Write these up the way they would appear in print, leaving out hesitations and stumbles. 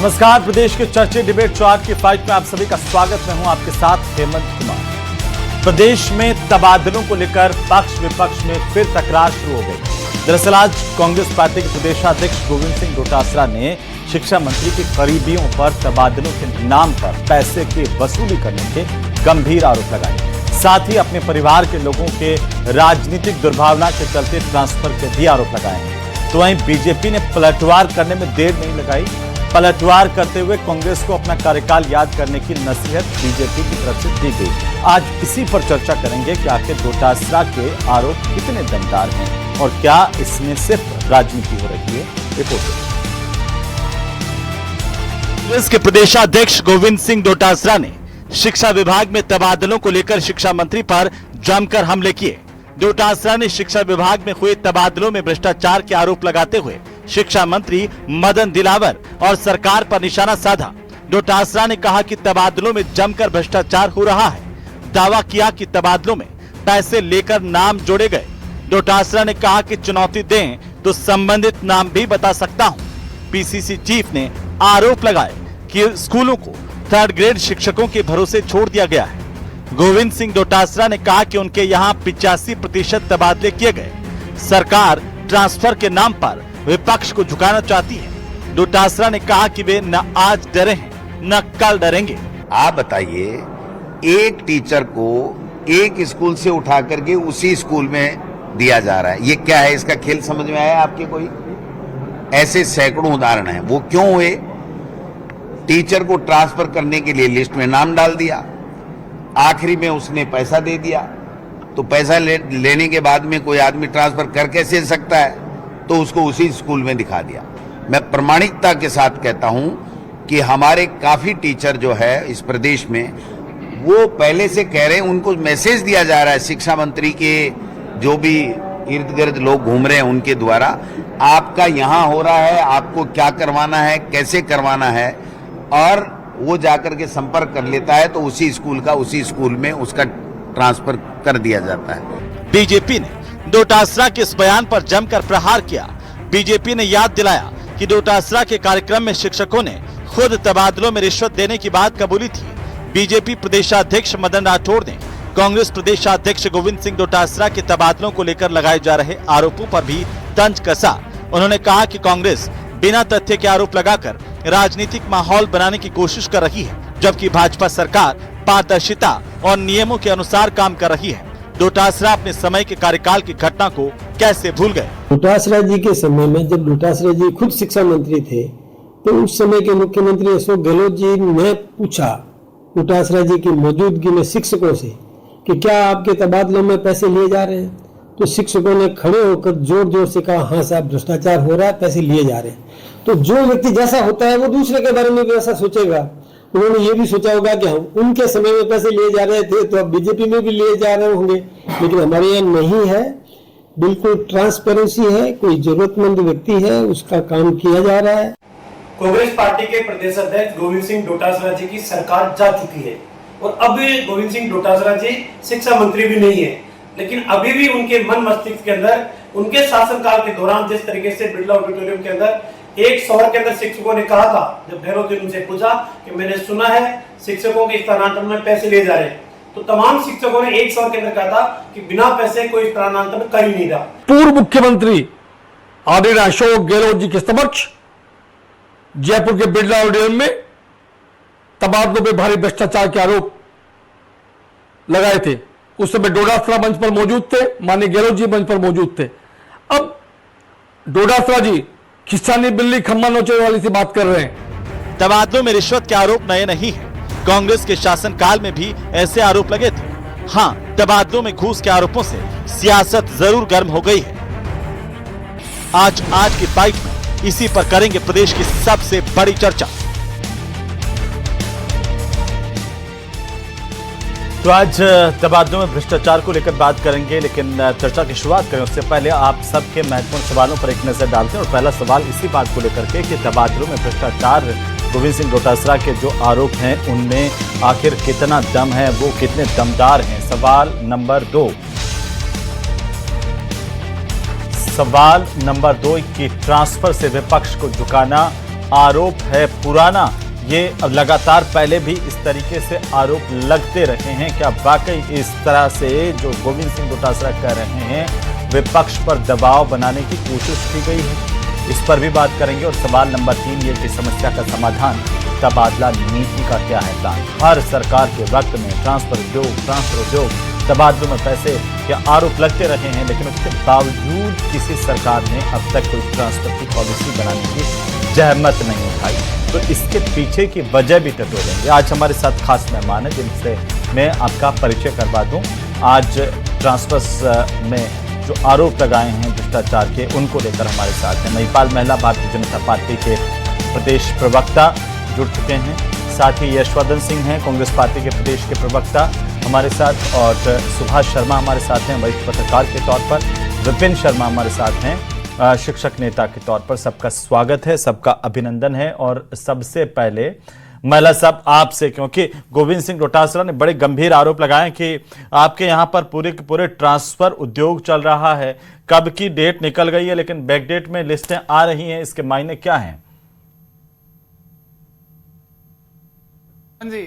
नमस्कार, प्रदेश के चर्चे डिबेट 4 की फाइट में आप सभी का स्वागत। मैं हूं आपके साथ हेमंत कुमार। प्रदेश में तबादलों को लेकर पक्ष विपक्ष में फिर तकरार शुरू हो गई। दरअसल आज कांग्रेस पार्टी के प्रदेशाध्यक्ष गोविंद सिंह डोटासरा ने शिक्षा मंत्री के करीबियों पर तबादलों के नाम पर पैसे की वसूली करने के गंभीर आरोप लगाए। साथ ही अपने परिवार के लोगों के राजनीतिक दुर्भावना के चलते ट्रांसफर के भी आरोप लगाए। तो वहीं बीजेपी ने पलटवार करने में देर नहीं लगाई। पलटवार करते हुए कांग्रेस को अपना कार्यकाल याद करने की नसीहत बीजेपी की तरफ से दी गई। आज इसी पर चर्चा करेंगे कि आखिर डोटासरा के आरोप कितने दमदार हैं और क्या इसमें सिर्फ राजनीति हो रही है। रिपोर्ट कांग्रेस के प्रदेशाध्यक्ष गोविंद सिंह डोटासरा ने शिक्षा विभाग में तबादलों को लेकर शिक्षा मंत्री पर जमकर हमले किए। डोटासरा ने शिक्षा विभाग में हुए तबादलों में भ्रष्टाचार के आरोप लगाते हुए शिक्षा मंत्री मदन दिलावर और सरकार पर निशाना साधा। डोटासरा ने कहा कि तबादलों में जमकर भ्रष्टाचार हो रहा है। दावा किया कि तबादलों में पैसे लेकर नाम जोड़े गए। डोटासरा ने कहा कि चुनौती दें तो संबंधित नाम भी बता सकता हूं। पीसीसी चीफ ने आरोप लगाए कि स्कूलों को 3rd ग्रेड शिक्षकों के भरोसे छोड़ दिया गया है। गोविंद सिंह डोटासरा ने कहा कि उनके यहाँ 85% तबादले किए गए। सरकार ट्रांसफर के नाम पर विपक्ष को झुकाना चाहती है। डोटासरा ने कहा कि वे न आज डरे हैं न कल डरेंगे। आप बताइए, एक टीचर को एक स्कूल से उठा करके उसी स्कूल में दिया जा रहा है, ये क्या है? इसका खेल समझ में आया आपके कोई? ऐसे सैकड़ों उदाहरण हैं। वो क्यों हुए? टीचर को ट्रांसफर करने के लिए लिस्ट में नाम डाल दिया, आखिरी में उसने पैसा दे दिया। तो पैसा लेने के बाद में कोई आदमी ट्रांसफर कर कैसे सकता है? तो उसको उसी स्कूल में दिखा दिया। मैं प्रामाणिकता के साथ कहता हूं कि हमारे काफी टीचर जो है इस प्रदेश में, वो पहले से कह रहे हैं, उनको मैसेज दिया जा रहा है शिक्षा मंत्री के जो भी इर्द गिर्द लोग घूम रहे हैं उनके द्वारा, आपका यहाँ हो रहा है, आपको क्या करवाना है, कैसे करवाना है, और वो जाकर के संपर्क कर लेता है तो उसी स्कूल में उसका ट्रांसफर कर दिया जाता है। बीजेपी ने डोटासरा के इस बयान पर जमकर प्रहार किया। बीजेपी ने याद दिलाया कि डोटासरा के कार्यक्रम में शिक्षकों ने खुद तबादलों में रिश्वत देने की बात कबूली थी। बीजेपी प्रदेशाध्यक्ष मदन राठौड़ ने कांग्रेस प्रदेशाध्यक्ष गोविंद सिंह डोटासरा के तबादलों को लेकर लगाए जा रहे आरोपों पर भी तंज कसा। उन्होंने कहा कि कांग्रेस बिना तथ्य के आरोप लगाकर राजनीतिक माहौल बनाने की कोशिश कर रही है, जबकि भाजपा सरकार पारदर्शिता और नियमों के अनुसार काम कर रही है। डोटासरा अपने समय के कार्यकाल की घटना को कैसे भूल गए? डोटासरा जी के समय में, जब डोटासरा जी खुद शिक्षा मंत्री थे, तो उस समय के मुख्यमंत्री अशोक गहलोत जी ने पूछा डोटासरा जी की मौजूदगी में शिक्षकों से कि क्या आपके तबादलों में पैसे लिए जा रहे हैं? तो शिक्षकों ने खड़े होकर जोर जोर से कहा, हाँ साहब, भ्रष्टाचार हो रहा है, पैसे लिए जा रहे हैं। तो जो व्यक्ति जैसा होता है वो दूसरे के बारे में भी ऐसा सोचेगा। उन्होंने ये भी सोचा होगा कि हम उनके समय में पैसे लिए जा रहे थे तो अब बीजेपी में भी लिए जा रहे होंगे, लेकिन हमारे यहाँ नहीं है। बिल्कुल ट्रांसपेरेंसी है, कोई जरूरतमंद व्यक्ति है, उसका काम किया जा रहा है। कांग्रेस पार्टी के प्रदेश अध्यक्ष गोविंद सिंह डोटासरा जी की सरकार जा चुकी है और अब गोविंद सिंह डोटासरा जी शिक्षा मंत्री भी नहीं है, लेकिन अभी भी उनके मन मस्तिष्क के अंदर उनके शासनकाल के दौरान जिस तरीके से बिरला ऑडिटोरियम के अंदर एक शहर के अंदर शिक्षकों ने कहा था, जब भैरव जी उनसे पूछा कि मैंने सुना है शिक्षकों के स्थानांतरण में पैसे लिए जा रहे हैं, तो तमाम शिक्षकों ने एक शहर के अंदर कहा था कि बिना पैसे कोई स्थानांतरण कर ही नहीं रहा। पूर्व मुख्यमंत्री आदरणीय अशोक गहलोत जी के समक्ष जयपुर के बिरला ऑडिटोरियम में तबादलों में भारी भ्रष्टाचार के आरोप लगाए थे। उस समय डोटासरा मंच पर मौजूद थे, माननीय गहलोत जी मंच पर मौजूद थे। अब डोटासरा जी खिस्सानी बिल्ली खम्मा नोचने वाली से बात कर रहे हैं। तबादलों में रिश्वत के आरोप नए नहीं है। कांग्रेस के शासनकाल में भी ऐसे आरोप लगे थे। हाँ, तबादलों में घूस के आरोपों से सियासत जरूर गर्म हो गई है। आज की फाइट में इसी पर करेंगे प्रदेश की सबसे बड़ी चर्चा। तो आज तबादलों में भ्रष्टाचार को लेकर बात करेंगे, लेकिन चर्चा की शुरुआत करें उससे पहले आप सबके महत्वपूर्ण सवालों पर एक नजर डालते हैं। और पहला सवाल इसी बात को लेकर के कि तबादलों में भ्रष्टाचार, गोविंद सिंह डोटासरा के जो आरोप हैं उनमें आखिर कितना दम है, वो कितने दमदार हैं। सवाल नंबर 2 कि ट्रांसफर से विपक्ष को झुकाना आरोप है पुराना? ये लगातार पहले भी इस तरीके से आरोप लगते रहे हैं। क्या वाकई इस तरह से जो गोविंद सिंह डोटासरा कह रहे हैं विपक्ष पर दबाव बनाने की कोशिश की गई है? इस पर भी बात करेंगे। और सवाल नंबर 3 ये कि समस्या का समाधान तबादला नीति का क्या है प्लान? हर सरकार के वक्त में ट्रांसफर उद्योग तबादलों में पैसे के आरोप लगते रहे हैं, लेकिन उसके बावजूद किसी सरकार ने अब तक कोई ट्रांसफर की पॉलिसी बनाने की जहमत नहीं उठाई। तो इसके पीछे की वजह भी टटोलेंगे। आज हमारे साथ खास मेहमान हैं जिनसे मैं आपका परिचय करवा दूं। आज ट्रांसफर्स में जो आरोप लगाए हैं भ्रष्टाचार के, उनको लेकर हमारे साथ हैं महिपाल महला, भारतीय जनता पार्टी के प्रदेश प्रवक्ता जुड़ चुके हैं। साथ ही यशवर्धन सिंह हैं, कांग्रेस पार्टी के प्रदेश के प्रवक्ता हमारे साथ, और सुभाष शर्मा हमारे साथ हैं वरिष्ठ पत्रकार के तौर पर, विपिन शर्मा हमारे साथ हैं शिक्षक नेता के तौर पर। सबका स्वागत है, सबका अभिनंदन है। और सबसे पहले महला साहब आपसे, क्योंकि गोविंद सिंह डोटासरा ने बड़े गंभीर आरोप लगाए कि आपके यहाँ पर पूरे के पूरे ट्रांसफर उद्योग चल रहा है। कब की डेट निकल गई है, लेकिन बैकडेट में लिस्टें आ रही हैं, इसके मायने क्या हैं? जी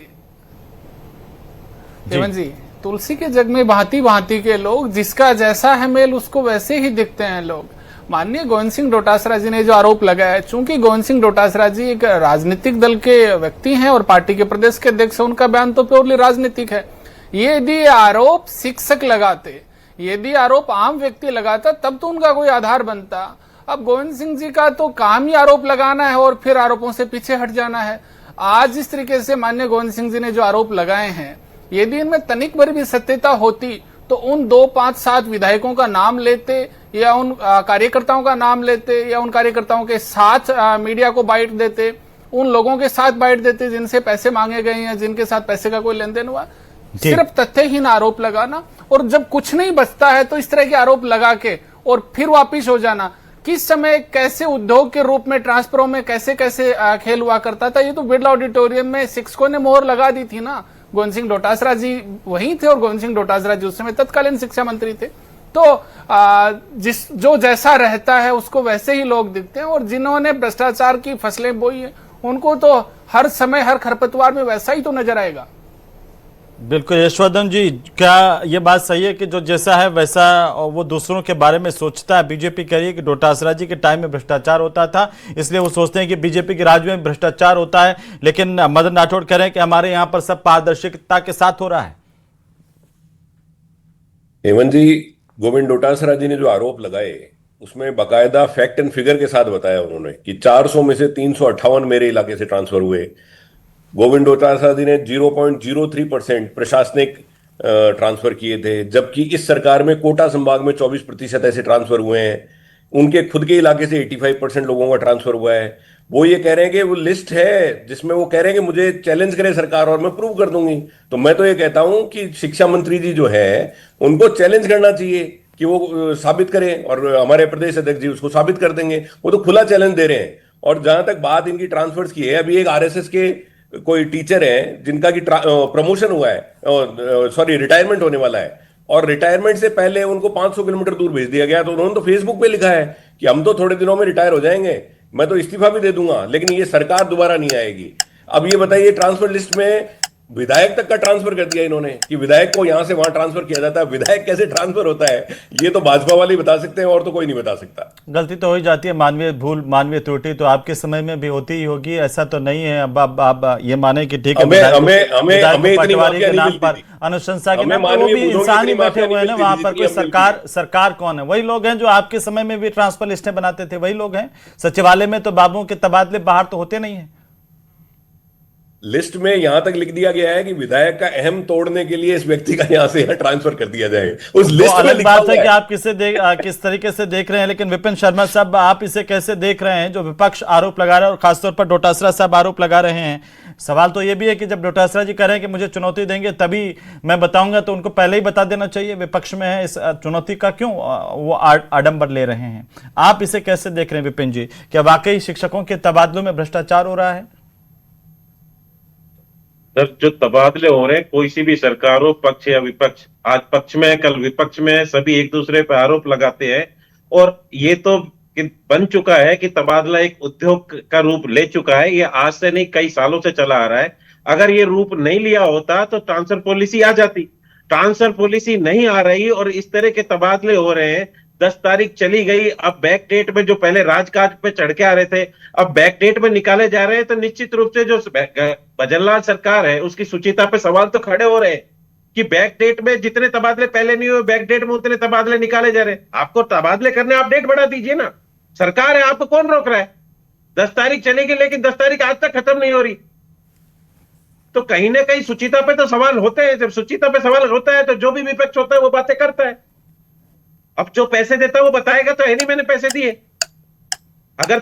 देवन जी, तुलसी के जग में भांति भांति के लोग, जिसका जैसा है मेल उसको वैसे ही दिखते हैं लोग। माननीय गोविंद सिंह डोटासरा जी ने जो आरोप लगाया है, चूंकि गोविंद सिंह डोटासरा जी एक राजनीतिक दल के व्यक्ति हैं और पार्टी के प्रदेश के अध्यक्ष हैं, उनका बयान तो प्योरली राजनीतिक है। यदि आरोप शिक्षक लगाते, यदि आरोप आम व्यक्ति लगाता, तब तो उनका कोई आधार बनता। अब गोविंद सिंह जी का तो काम ही आरोप लगाना है और फिर आरोपों से पीछे हट जाना है। आज इस तरीके से माननीय गोविंद सिंह जी ने जो आरोप लगाए हैं, यदि इनमें तनिक भर भी सत्यता होती तो उन 2, 5, 7 विधायकों का नाम लेते, या उन कार्यकर्ताओं का नाम लेते, या उन कार्यकर्ताओं के साथ मीडिया को बाइट देते, उन लोगों के साथ बाइट देते जिनसे पैसे मांगे गए हैं, जिनके साथ पैसे का कोई लेन देन हुआ। सिर्फ तथ्यहीन आरोप लगाना, और जब कुछ नहीं बचता है तो इस तरह के आरोप लगा के और फिर वापिस हो जाना। किस समय कैसे उद्योग के रूप में ट्रांसफरों में कैसे कैसे खेल हुआ करता था, ये तो बिरला ऑडिटोरियम में शिक्षकों ने मोहर लगा दी थी ना। गोविंद सिंह डोटासरा जी वही थे, और गोविंद सिंह डोटासरा जी उस समय तत्कालीन शिक्षा मंत्री थे। तो जो जैसा रहता है उसको वैसे ही लोग दिखते हैं, और जिन्होंने भ्रष्टाचार की फसलें बोई है उनको तो हर समय हर खरपतवार में वैसा ही तो नजर आएगा। बिल्कुल यशवर्धन जी, क्या ये बात सही है कि जो जैसा है वैसा वो दूसरों के बारे में सोचता है? बीजेपी कह रही है कि डोटासरा जी के टाइम में भ्रष्टाचार होता था, इसलिए वो सोचते हैं कि बीजेपी के राज में भ्रष्टाचार होता है, लेकिन मदन राठौड़ कह रहे हैं कि हमारे यहाँ पर सब पारदर्शिता के साथ हो रहा है। हेमंत जी, गोविंद डोटासरा जी ने जो आरोप लगाए उसमें बाकायदा फैक्ट एंड फिगर के साथ बताया उन्होंने कि 400 में से 358 मेरे इलाके से ट्रांसफर हुए। गोविंद डोटासरा जी ने 0.03% प्रशासनिक ट्रांसफर किए थे, जबकि इस सरकार में कोटा संभाग में 24% ऐसे ट्रांसफर हुए हैं। उनके खुद के इलाके से 85% लोगों का ट्रांसफर हुआ है। वो ये कह रहे हैं कि वो लिस्ट है जिसमें वो कह रहे हैं कि मुझे चैलेंज करे सरकार और मैं प्रूव कर दूंगी। तो मैं तो ये कहता हूं कि शिक्षा मंत्री जी जो है उनको चैलेंज करना चाहिए कि वो साबित करें, और हमारे प्रदेश अध्यक्ष जी उसको साबित कर देंगे। वो तो खुला चैलेंज दे रहे हैं। और जहां तक बात इनकी ट्रांसफर्स की है, अभी एक आरएसएस के कोई टीचर है जिनका की प्रमोशन हुआ है, सॉरी रिटायरमेंट होने वाला है, और रिटायरमेंट से पहले उनको 500 किलोमीटर दूर भेज दिया गया। तो उन्होंने तो फेसबुक पे लिखा है कि हम तो थोड़े दिनों में रिटायर हो जाएंगे, मैं तो इस्तीफा भी दे दूंगा, लेकिन ये सरकार दोबारा नहीं आएगी। अब ये बताइए, ट्रांसफर लिस्ट में विधायक तक का ट्रांसफर कर दिया इन्होंने कि विधायक को यहां से वहां ट्रांसफर किया जाता है। विधायक कैसे ट्रांसफर होता है ये तो भाजपा वाले ही बता सकते हैं, और तो कोई नहीं बता सकता। गलती तो हो ही जाती है, मानवीय भूल, मानवीय त्रुटि तो आपके समय में भी होती ही होगी, ऐसा तो नहीं है। अब आप ये माने कि ठीक है, हमें पटवारी के नाम पर, अनुशंसा के नाम पर, वो भी इंसान ही बैठे हुए हैं ना वहां पर। कोई सरकार कौन है? वही लोग हैं जो आपके समय में भी ट्रांसफर लिस्टें बनाते थे, वही लोग हैं। सचिवालय में तो बाबुओं के तबादले बाहर तो होते नहीं है। लिस्ट में यहां तक लिख दिया गया है कि विधायक का अहम तोड़ने के लिए इस व्यक्ति का यहां से यहां ट्रांसफर कर दिया जाए। उस लिस्ट में लिखा बात है कि आप किस तरीके से देख रहे हैं। लेकिन विपिन शर्मा साहब, आप इसे कैसे देख रहे हैं जो विपक्ष आरोप लगा रहा है, और खासतौर पर डोटासरा साहब आरोप लगा रहे हैं? सवाल तो यह भी है कि जब डोटासरा जी कह रहे हैं कि मुझे चुनौती देंगे तभी मैं बताऊंगा, तो उनको पहले ही बता देना चाहिए विपक्ष में है, इस चुनौती का क्यों वो आडंबर ले रहे हैं? आप इसे कैसे देख रहे हैं विपिन जी? क्या वाकई शिक्षकों के तबादलों में भ्रष्टाचार हो रहा है? सर, जो तबादले हो रहे हैं, कोई सी भी सरकार हो, पक्ष या विपक्ष, आज पक्ष में है कल विपक्ष में है, सभी एक दूसरे पर आरोप लगाते हैं। और ये तो कि बन चुका है कि तबादला एक उद्योग का रूप ले चुका है। ये आज से नहीं, कई सालों से चला आ रहा है। अगर ये रूप नहीं लिया होता तो ट्रांसफर पॉलिसी आ जाती। ट्रांसफर पॉलिसी नहीं आ रही और इस तरह के तबादले हो रहे हैं। 10 तारीख चली गई, अब बैक डेट में जो पहले राजकाज पे चढ़ के आ रहे थे अब बैक डेट में निकाले जा रहे हैं। तो निश्चित रूप से जो भजनलाल सरकार है उसकी सुचिता पे सवाल तो खड़े हो रहे हैं कि बैक डेट में जितने तबादले पहले नहीं हुए, बैक डेट में उतने तबादले निकाले जा रहे हैं। आपको तबादले करने, आप डेट बढ़ा दीजिए ना, सरकार है, आपको कौन रोक रहा है? 10 तारीख चलेगी लेकिन 10 तारीख आज तक खत्म नहीं हो रही। तो कहीं ना कहीं सुचिता पे तो सवाल होते हैं। जब सुचिता पे सवाल होता है तो जो भी विपक्ष होता है वो बातें करता है। अब जो पैसे देता है वो बताएगा तो है नहीं मैंने पैसे दिए। अगर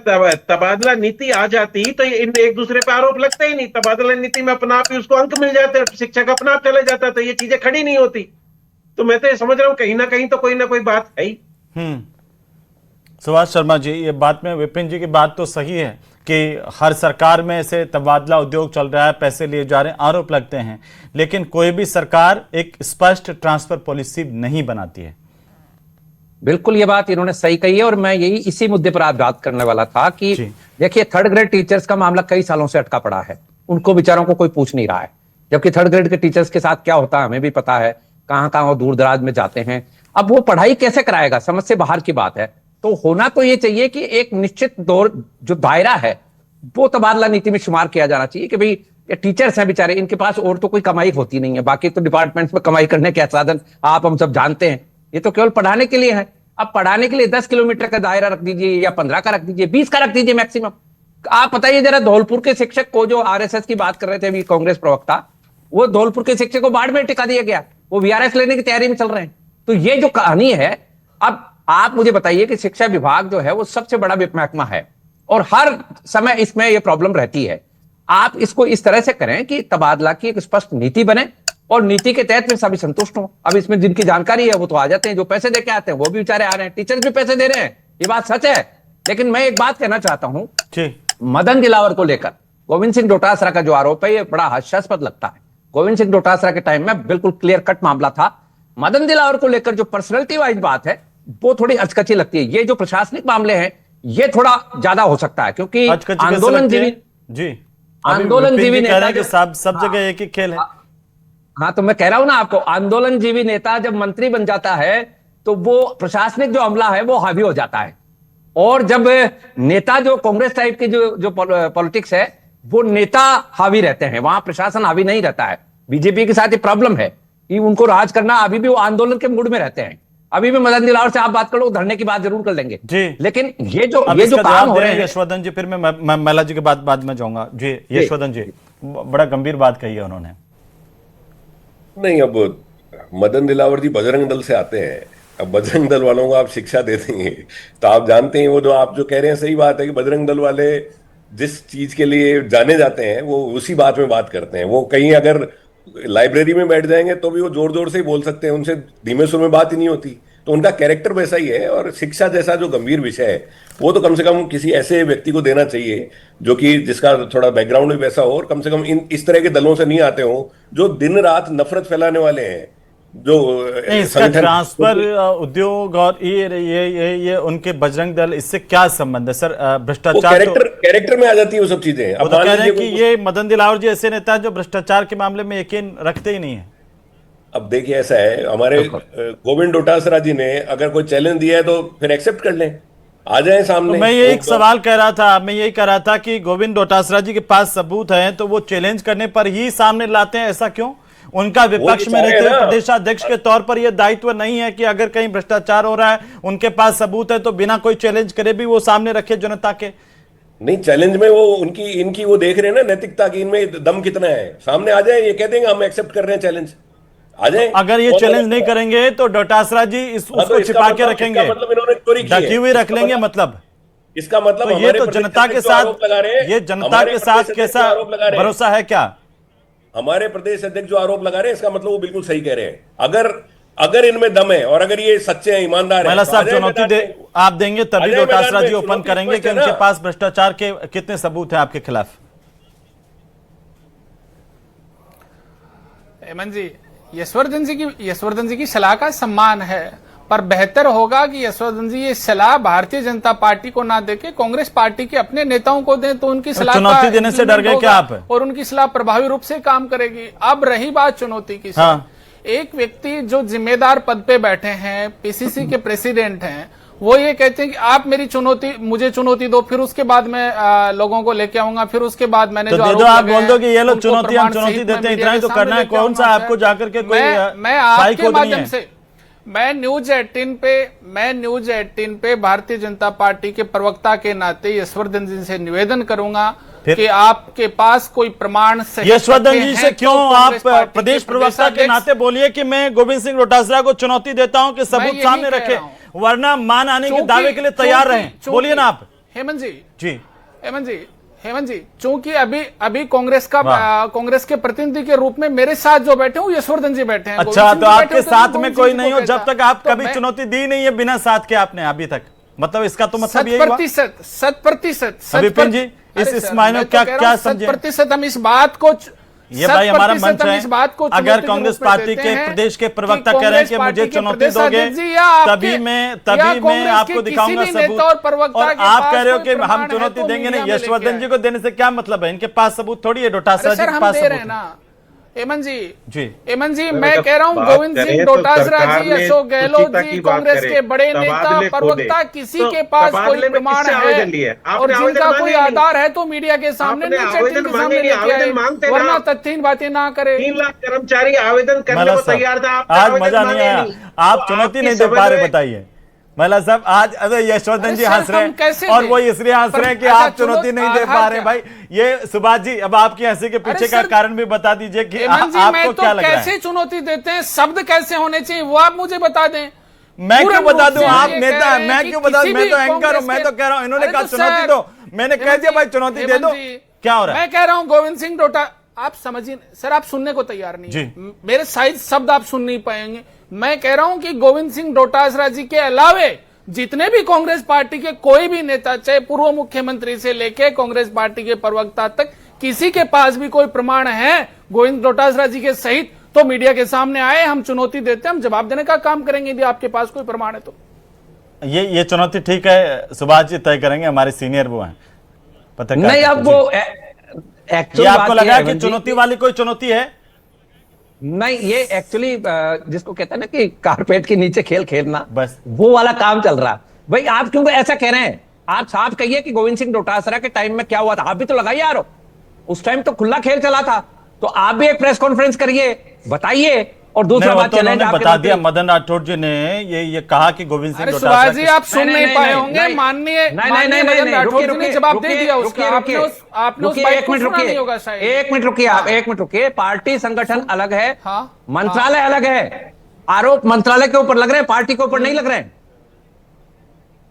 तबादला नीति आ जाती तो इन एक दूसरे पे आरोप लगते ही नहीं। तबादला नीति में अपना आप ही उसको अंक मिल जाते, शिक्षक अपना आप चले जाता, तो ये चीजें खड़ी नहीं होती। तो मैं तो ये समझ रहा हूं कहीं ना कहीं तो कोई ना कोई बात है ही। सुभाष शर्मा जी, ये बात में विपिन जी की बात तो सही है कि हर सरकार में ऐसे तबादला उद्योग चल रहा है, पैसे लिए जा रहे हैं, आरोप लगते हैं, लेकिन कोई भी सरकार एक स्पष्ट ट्रांसफर पॉलिसी नहीं बनाती है। बिल्कुल ये बात इन्होंने सही कही है और मैं यही इसी मुद्दे पर आज बात करने वाला था कि देखिए, थर्ड ग्रेड टीचर्स का मामला कई सालों से अटका पड़ा है। उनको बेचारों को कोई पूछ नहीं रहा है, जबकि थर्ड ग्रेड के टीचर्स के साथ क्या होता है हमें भी पता है। कहां कहां वो दूर दराज में जाते हैं। अब वो पढ़ाई कैसे कराएगा, समझ से बाहर की बात है। तो होना तो ये चाहिए कि एक निश्चित दौर जो दायरा है वो तबादला नीति में शुमार किया जाना चाहिए कि भाई ये टीचर्स हैं बेचारे, इनके पास और तो कोई कमाई होती नहीं है। बाकी तो डिपार्टमेंट्स में कमाई करने के साधन आप हम सब जानते हैं, ये तो केवल पढ़ाने के लिए है। अब पढ़ाने के लिए 10 किलोमीटर का दायरा रख दीजिए या 15 का रख दीजिए, 20 का रख दीजिए मैक्सिमम। आप बताइए जरा, धौलपुर के शिक्षक को जो आरएसएस की बात कर रहे थे अभी कांग्रेस प्रवक्ता, वो धौलपुर के शिक्षक को बाढ़ में टिका दिया गया, वो वीआरएस लेने की तैयारी में चल रहे हैं। तो ये जो कहानी है, अब आप मुझे बताइए कि शिक्षा विभाग जो है वो सबसे बड़ा महकमा है और हर समय इसमें यह प्रॉब्लम रहती है। आप इसको इस तरह से करें कि तबादला की एक स्पष्ट नीति बने और नीति के तहत फिर सभी संतुष्ट हो। अब इसमें जिनकी जानकारी है वो तो आ जाते हैं, जो पैसे दे के आते हैं वो भी बेचारे आ रहे हैं, टीचर्स भी पैसे दे रहे हैं, ये बात सच है। लेकिन मैं एक बात कहना चाहता हूं, मदन दिलावर को लेकर गोविंद सिंह डोटासरा का जो आरोप है ये बड़ा हास्यास्पद लगता है। गोविंद सिंह डोटासरा के टाइम में बिल्कुल क्लियर कट मामला था। मदन दिलावर को लेकर जो पर्सनैलिटी वाइज बात है वो थोड़ी अचकची लगती है। ये जो प्रशासनिक मामले हैं ये थोड़ा ज्यादा हो सकता है, क्योंकि आंदोलनजीवी नेता के सब जगह एक ही खेल है। हाँ, तो मैं कह रहा हूं ना आपको, आंदोलनजीवी नेता जब मंत्री बन जाता है तो वो प्रशासनिक जो अमला है वो हावी हो जाता है। और जब नेता जो कांग्रेस टाइप की जो पॉलिटिक्स है वो नेता हावी रहते हैं, वहां प्रशासन हावी नहीं रहता है। बीजेपी के साथ ये प्रॉब्लम है कि उनको राज करना, अभी भी वो आंदोलन के मूड में रहते हैं। अभी भी मदन दिलावर से आप बात कर लो, धरने की बात जरूर कर लेंगे जी। लेकिन ये जो काम हो रहे हैं, यशवर्धन जी, फिर मैं महिला जी के बाद में जाऊंगा जी। यशवर्धन जी, बड़ा गंभीर बात कही है उन्होंने। नहीं, अब मदन दिलावर जी बजरंग दल से आते हैं। अब बजरंग दल वालों को आप शिक्षा दे देंगे तो आप जानते हैं वो जो आप जो कह रहे हैं सही बात है कि बजरंग दल वाले जिस चीज के लिए जाने जाते हैं वो उसी बात में बात करते हैं। वो कहीं अगर लाइब्रेरी में बैठ जाएंगे तो भी वो जोर जोर से ही बोल सकते हैं, उनसे धीमे सुर में बात ही नहीं होती। तो उनका कैरेक्टर वैसा ही है। और शिक्षा जैसा जो गंभीर विषय है वो तो कम से कम किसी ऐसे व्यक्ति को देना चाहिए जो कि जिसका थोड़ा बैकग्राउंड भी वैसा हो और कम से कम इस तरह के दलों से नहीं आते हो जो दिन रात नफरत फैलाने वाले हैं। जो इसका ट्रांसफर उद्योग और ये उनके बजरंग दल, इससे क्या संबंध है सर? भ्रष्टाचार कैरेक्टर में आ जाती है वो सब चीजें। अब कह रहे हैं कि ये मदन दिलावर जी ऐसे नेता जो भ्रष्टाचार के मामले में यकीन रखते ही नहीं है। अब देखिए, ऐसा है, हमारे गोविंद डोटासरा जी ने अगर कोई चैलेंज दिया है तो फिर एक्सेप्ट कर लें, आ जाए सामने। तो मैं ये एक सवाल कह रहा था कि गोविंद डोटासरा जी के पास सबूत है तो वो चैलेंज करने पर ही सामने लाते हैं, ऐसा क्यों? उनका विपक्ष में रहते हुए प्रदेशाध्यक्ष के तौर पर यह दायित्व नहीं है कि अगर कहीं भ्रष्टाचार हो रहा है, उनके पास सबूत है तो बिना कोई चैलेंज करे भी वो सामने रखे जनता के? नहीं, चैलेंज में वो इनकी वो देख रहे हैं ना नैतिकता की, इनमें दम कितना है। सामने आ जाए, ये कह देंगे हम एक्सेप्ट कर रहे हैं चैलेंज, आ जाए। अगर ये चैलेंज नहीं करेंगे तो डोटासरा जी उसको छिपा के रखेंगे, ढकी हुई रख लेंगे। मतलब इसका मतलब तो ये तो जनता के साथ, ये जनता के साथ कैसा भरोसा है क्या? हमारे प्रदेश अध्यक्ष जो आरोप लगा रहे हैं इसका मतलब वो बिल्कुल सही कह रहे हैं। अगर इनमें दम है और अगर ये सच्चे हैं, ईमानदार हैं, साहब चुनौती आप देंगे तभी डोटासरा जी ओपन करेंगे कि उनके पास भ्रष्टाचार के कितने सबूत हैं आपके खिलाफ। हेमंत जी, यशवर्धन जी की सलाह का सम्मान है, पर बेहतर होगा कि यशवर्धन जी ये सलाह भारतीय जनता पार्टी को ना देके कांग्रेस पार्टी के अपने नेताओं को दें, तो उनकी सलाह चुनौती देने से डर गए क्या आप? और उनकी सलाह प्रभावी रूप से काम करेगी। अब रही बात चुनौती की, हाँ। एक व्यक्ति जो जिम्मेदार पद पे बैठे हैं, पीसीसी के प्रेसिडेंट हैं, वो ये कहते हैं कि आप मुझे चुनौती दो, फिर उसके बाद मैं लोगों को लेके आऊंगा, फिर उसके बाद मैंने तो जो दे दो, आप बोल दो कि ये लोग चुनौती हम चुनौती देते हैं, इतना ही तो करना है। कौन सा आपको जाकर के कोई मैं आपके माध्यम से मैं न्यूज 18 पे भारतीय जनता पार्टी के प्रवक्ता के नाते यशवर्धन जी से निवेदन करूंगा कि आपके पास कोई प्रमाण सही यशवर्धन जी से क्यों आप प्रदेश प्रवक्ता के नाते बोलिए कि मैं गोविंद सिंह डोटासरा को चुनौती देता हूं कि सबूत सामने रखें, वरना मान आने के दावे के लिए तैयार रहें। बोलिए ना आप। हेमंत जी, हेमंत जी, चूंकि अभी कांग्रेस के प्रतिनिधि के रूप में मेरे साथ जो बैठे हैं यशवर्धन जी बैठे हैं। अच्छा, तो आपके साथ में कोई नहीं हो जब तक आप कभी चुनौती दी नहीं है बिना साथ के आपने अभी तक, मतलब इसका तो मतलब यही हुआ। 100% विपिन जी, इस मायने में क्या समझे? 100% हम इस बात को, ये भाई हमारा मंच है, अगर कांग्रेस पार्टी के प्रदेश के प्रवक्ता कह रहे हैं कि मुझे चुनौती दोगे तभी मैं आपको दिखाऊंगा सबूत, और आप कह रहे हो कि हम चुनौती देंगे नहीं। यशवर्धन जी को देने से क्या मतलब है? इनके पास सबूत थोड़ी है, डोटासरा जी के पास सबूत है। हेमंत जी, मैं कह रहा हूँ गोविंद सिंह डोटासरा जी, अशोक गहलोत जी, कांग्रेस के बड़े नेता प्रवक्ता, किसी के पास कोई प्रमाण है और जिनका कोई आधार है तो मीडिया के सामने के सामने लेके आए, वरना तथ्यहीन बातें ना करे। 3 लाख कर्मचारी आवेदन करने को तैयार था, आज मजा नहीं आया, आप चुनौती नहीं दे पा रहे। बताइए महिला साहब, आज अरे यशवर्धन जी हंस रहे हैं और वो इसलिए हंस रहे हैं कि आप चुनौती नहीं दे पा रहे। भाई ये सुभाष जी, अब आपकी हंसी के पीछे का कारण भी बता दीजिए कि आपको क्या लग रहा है? कैसे चुनौती देते हैं, शब्द कैसे होने चाहिए वो आप मुझे बता दें। मैं क्यों बता दूं? आप नेता, मैं क्यों बता दूं? मैं तो एंकर हूं, मैं तो कह रहा हूं, इन्होंने कहा चुनौती दो, मैंने कह दिया भाई चुनौती दे दो। क्या हो रहा है? मैं कह रहा हूं गोविंद सिंह डोटा, आप समझिए सर, आप सुनने को तैयार नहीं, मेरे साइज शब्द आप सुन नहीं पाएंगे। मैं कह रहा हूं कि गोविंद सिंह डोटासरा जी के अलावे जितने भी कांग्रेस पार्टी के कोई भी नेता, चाहे पूर्व मुख्यमंत्री से लेके कांग्रेस पार्टी के प्रवक्ता तक, किसी के पास भी कोई प्रमाण है गोविंद डोटासरा जी के सहित, तो मीडिया के सामने आए, हम चुनौती देते हैं, हम जवाब देने का काम करेंगे यदि आपके पास कोई प्रमाण है तो। ये चुनौती ठीक है, सुभाष जी तय करेंगे, हमारे सीनियर वो हैं पत्रकार। नहीं, अब वो एक्चुअली आपको लगा कि चुनौती वाली कोई चुनौती है? नहीं, ये एक्चुअली जिसको कहते हैं ना कि कारपेट के नीचे खेल खेलना, बस वो वाला काम चल रहा है। भाई आप क्यों ऐसा कह रहे हैं? आप साफ कहिए कि गोविंद सिंह डोटासरा के टाइम में क्या हुआ था, आप भी तो लगाइए आरोप। उस टाइम तो खुला खेल चला था, तो आप भी एक प्रेस कॉन्फ्रेंस करिए, बताइए। और दूसरा बात चले, बता दिया मदन राठौड़ जी ने ये कहा कि गोविंद सिंह डोटासरा जी आप सुन नहीं पाए होंगे, माननीय मदन राठौड़ जी ने जवाब दे दिया उसका। आपने उस बात को सुना नहीं होगा शायद। एक मिनट रुकिए आप, एक मिनट रुकिए। पार्टी संगठन अलग है, मंत्रालय अलग है। आरोप मंत्रालय के ऊपर लग रहे हैं, पार्टी के ऊपर नहीं लग रहे हैं।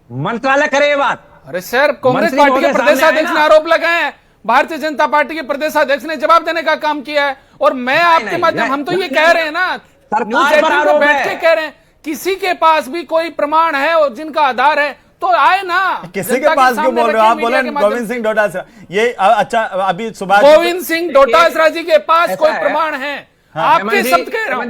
मंत्रालय करे ये बात। अरे सर, कांग्रेस पार्टी के प्रदेशाध्यक्ष ने आरोप लगाए हैं, भारतीय जनता पार्टी के प्रदेशाध्यक्ष ने जवाब देने का काम किया है, और मैं आपके माध्यम, हम तो ये कह रहे हैं ना, न्यूज 18 पे बैठ के कह रहे हैं, किसी के पास भी कोई प्रमाण है और जिनका आधार है तो आए ना। किसी के पास क्यों बोल रहे हो आप? बोले गोविंद सिंह डोटासरा, ये अच्छा अभी सुभाष, गोविंद सिंह डोटासरा जी के पास कोई प्रमाण है? आपके शब्द कह रहा हूं,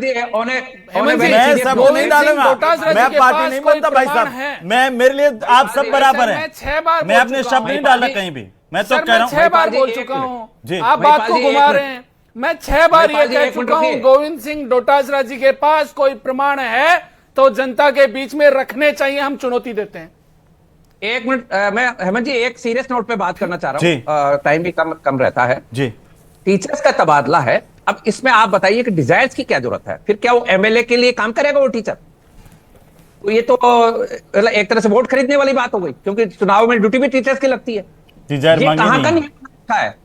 मैं सब नहीं डालूंगा, मैं पार्टी नहीं बनता भाई साहब, मैं मेरे लिए आप सब बराबर हैं। 6 बार मैं अपने शब्द नहीं डालना कहीं भी, मैं तो कह रहा हूँ 6 बार बोल चुका हूँ, आप बात को घुमा रहे हैं। मैं 6 बार ये कह चुका हूँ, गोविंद सिंह डोटासरा जी के पास कोई प्रमाण है तो जनता के बीच में रखने चाहिए, हम चुनौती देते हैं। एक मिनट, मैं हेमंत जी एक सीरियस नोट पे बात करना चाह रहा हूँ, टाइम भी कम रहता है जी। टीचर्स का तबादला है, अब इसमें आप बताइए कि डिजायर्स की क्या जरूरत है? फिर क्या वो एमएलए के लिए काम करेगा वो टीचर? तो ये तो एक तरह से वोट खरीदने वाली बात हो गई, क्योंकि चुनाव में ड्यूटी भी टीचर्स की लगती है। ये कहां का नियम है?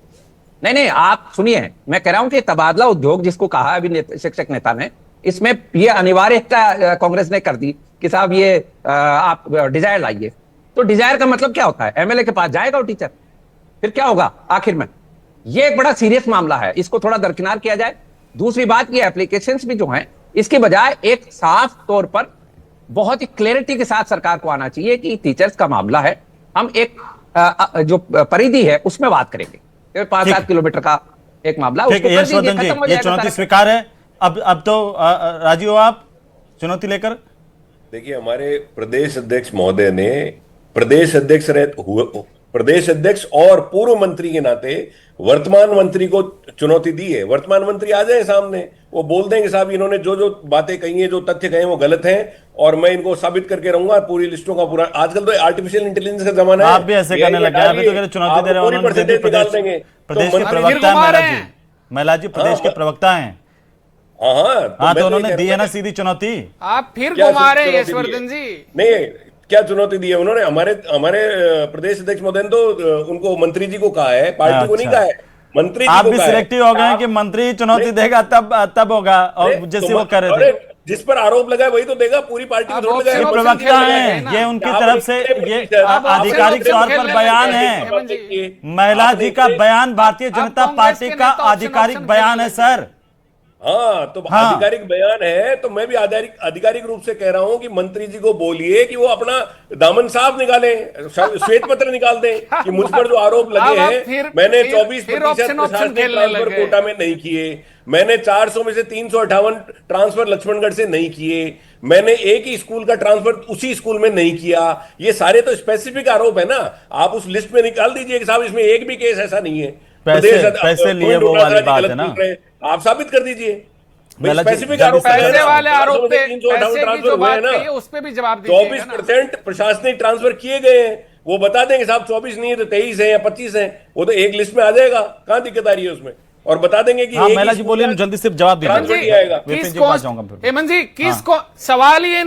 नहीं, आप सुनिए, मैं कह रहा हूं कि तबादला उद्योग जिसको कहा अभी शिक्षक नेता ने, इसमें ये अनिवार्यता कांग्रेस ने कर दी कि साहब ये आप डिजायर लाइए। तो डिजायर का मतलब क्या होता है? एमएलए के पास जाएगा वो टीचर, फिर क्या होगा आखिर में? ये एक बड़ा सीरियस मामला है, इसको थोड़ा दरकिनार किया जाए। दूसरी बात, ये एप्लीकेशंस भी जो हैं, इसके बजाय एक साफ तौर पर बहुत ही क्लैरिटी के साथ सरकार को आना चाहिए कि टीचर्स का मामला है, हम एक जो परिधि है उसमें बात करेंगे। 5-7 किलोमीटर का एक मामला, यशवर्धन जी ये चुनौती स्वीकार है? अब तो राजी हो आप चुनौती लेकर? देखिए, हमारे प्रदेश अध्यक्ष महोदय ने प्रदेश अध्यक्ष और पूर्व मंत्री के नाते वर्तमान मंत्री को चुनौती दी है। वर्तमान मंत्री आ जाए सामने, वो बोल देंगे साहब इन्होंने जो जो बातें कही हैं, जो तथ्य कहे वो गलत हैं, और मैं इनको साबित करके रहूंगा। पूरी लिस्टों का पूरा, आजकल तो आर्टिफिशियल इंटेलिजेंस का जमाना है। आप भी ऐसे करने लगे, अभी तो चुनौती दे रहे हो। प्रदेश के प्रवक्ता है महिला जी, महिला जी प्रदेश के प्रवक्ता हैं। हाँ, तो उन्होंने दी है ना सीधी चुनौती। आप फिर घुमा रहे हैं यशवर्धन जी। नहीं, क्या चुनौती दी है उन्होंने? हमारे प्रदेश अध्यक्ष महोदय ने तो उनको मंत्री जी को कहा है, पार्टी को नहीं कहा है, मंत्री जी आप को भी कहा है। सिलेक्टिव हो गए कि मंत्री चुनौती देगा तब होगा, और जैसे वो कर रहे थे। जिस पर आरोप लगा वही तो देगा, पूरी पार्टी को थोड़ी लगाएगा। प्रवक्ता है, ये उनकी तरफ से ये आधिकारिक तौर पर बयान है। महिला जी का बयान भारतीय जनता पार्टी का आधिकारिक बयान है सर। हाँ, तो आधिकारिक बयान है, तो मैं भी आधिकारिक रूप से कह रहा हूं कि मंत्री जी को बोलिए कि वो अपना दामन साफ निकालें, श्वेत पत्र निकाल दें कि मुझ पर जो आरोप लगे हैं, मैंने 24% प्रशासनिक ट्रांसफर कोटा में नहीं किए, मैंने 400 में से 358 ट्रांसफर लक्ष्मणगढ़ से नहीं किए, मैंने एक ही स्कूल का ट्रांसफर उसी स्कूल में नहीं किया। ये सारे तो स्पेसिफिक आरोप है ना, आप उस लिस्ट में निकाल दीजिए कि साहब इसमें एक भी केस ऐसा नहीं है। पैसे लिए वो वाली बात है ना, आप साबित कर दीजिए। स्पेसिफिक आरोप, पैसे वाले आरोप पे पैसे की जो बात कही है उस पे भी जवाब दीजिए। 24% प्रशासनिक ट्रांसफर किए गए हैं, वो बता देंगे साहब 24 नहीं है तो 23 है या 25 है, वो तो एक लिस्ट में आ जाएगा। कहां दिक्कत आ रही है उसमें? और बता देंगे कि महिला जी बोलिए, जल्दी से जवाब दीजिए। हेमंत जी, किसको सवाल ये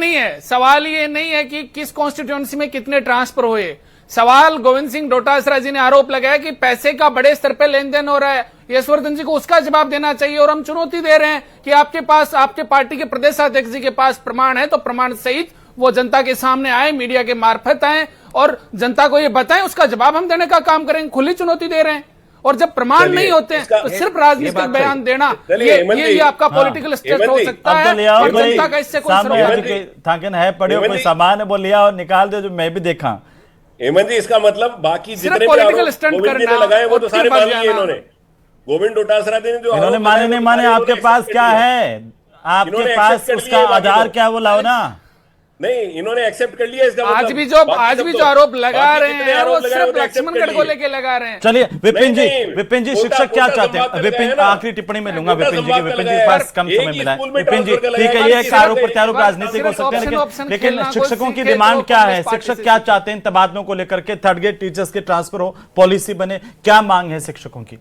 नहीं है कि किस कॉन्स्टिट्यूएंसी में कितने ट्रांसफर हुए। सवाल गोविंद सिंह डोटासरा जी ने आरोप लगाया कि पैसे का बड़े स्तर पर लेन देन हो रहा है। यशवर्धन जी को उसका जवाब देना चाहिए, और हम चुनौती दे रहे हैं कि आपके पास, आपके पार्टी के प्रदेशाध्यक्ष जी के पास प्रमाण है, तो प्रमाण सहित वो जनता के सामने आए, मीडिया के मार्फत आए और जनता को ये बताएं, उसका जवाब हम देने का काम करेंगे। खुली चुनौती दे रहे हैं, और जब प्रमाण नहीं होते हैं तो सिर्फ राजनीतिक बयान देना, ये आपका पॉलिटिकल स्टेट हो सकता है, और जनता का इससे कोई थाकन है पड़े कोई सामान है, वो लिया और निकाल दे, जो मैं भी देखा। हेमंत जी, इसका मतलब बाकी जितने भी गोविंद जी ने लगाए वो तो सारे मान लिए इन्होंने। गोविंद डोटासरा जी ने जो इन्होंने माने नहीं माने, आपके पास क्या है? आपके पास उसका आधार क्या, वो लाओ ना। नहीं, इन्होंने एक्सेप्ट कर लिया इसका आज भी जो आरोप लगा रहे हैं वो सिर्फ लक्ष्मणगढ़ को लेके लगा रहे हैं। चलिए विपिन जी शिक्षक क्या चाहते हैं? विपिन आखिरी टिप्पणी में लूंगा विपिन जी के, विपिन जी के पास कम समय मिला है। विपिन जी ठीक है, ये आरोप प्रत्यारोप राजनीतिक हो सकते हैं, लेकिन शिक्षकों की डिमांड क्या है? शिक्षक क्या चाहते हैं तबादलों को लेकर के? थर्ड ग्रेड टीचर्स के ट्रांसफर हो, पॉलिसी बने, क्या मांग है शिक्षकों की?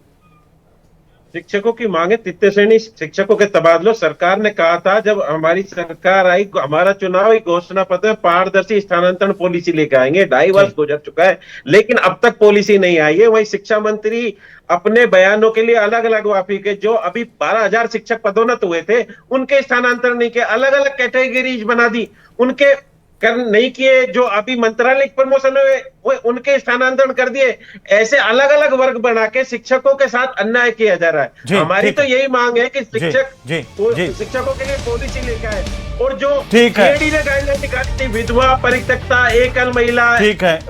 शिक्षकों की मांगे तृतीय श्रेणी शिक्षकों के तबादलों। सरकार ने कहा था जब हमारी सरकार आई, हमारा चुनावी घोषणा पत्र में पारदर्शी स्थानांतरण पॉलिसी लेकर आएंगे। 2.5 वर्ष गुजर चुका है, लेकिन अब तक पॉलिसी नहीं आई है। वही शिक्षा मंत्री अपने बयानों के लिए अलग अलग वापी के, जो अभी 12,000 शिक्षक पदोन्नत हुए थे उनके स्थानांतरण नहीं किए, अलग अलग कैटेगरीज बना दी, उनके नहीं किए। जो अभी मंत्रालय प्रमोशन हुए उनके स्थानांतरण कर दिए। ऐसे अलग अलग वर्ग बना के शिक्षकों के साथ अन्याय किया जा रहा है। हमारी तो यही मांग है कि शिक्षकों के लिए पॉलिसी लेकर आए, और जो केडी ने गाइडलाइन निकाली थी, विधवा, परित्यक्ता, एकल महिला,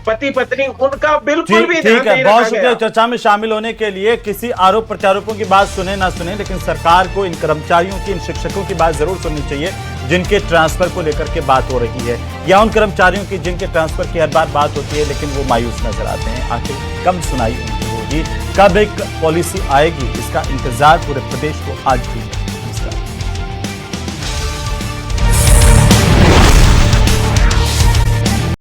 पति पत्नी, उनका बिल्कुल भी ध्यान नहीं रखा बहुत शुक्रिया चर्चा में शामिल होने के लिए। किसी आरोप प्रत्यारोपों की बात सुने ना सुने, लेकिन सरकार को इन कर्मचारियों की, इन शिक्षकों की बात जरूर सुननी चाहिए जिनके ट्रांसफर को लेकर के बात हो रही है, या उन कर्मचारियों की जिनके ट्रांसफर की हर बार बात होती है लेकिन वो मायूस नजर आते हैं। आखिर कम सुनाई उनकी होगी, कब एक पॉलिसी आएगी, इसका इंतजार पूरे प्रदेश को आज भी है।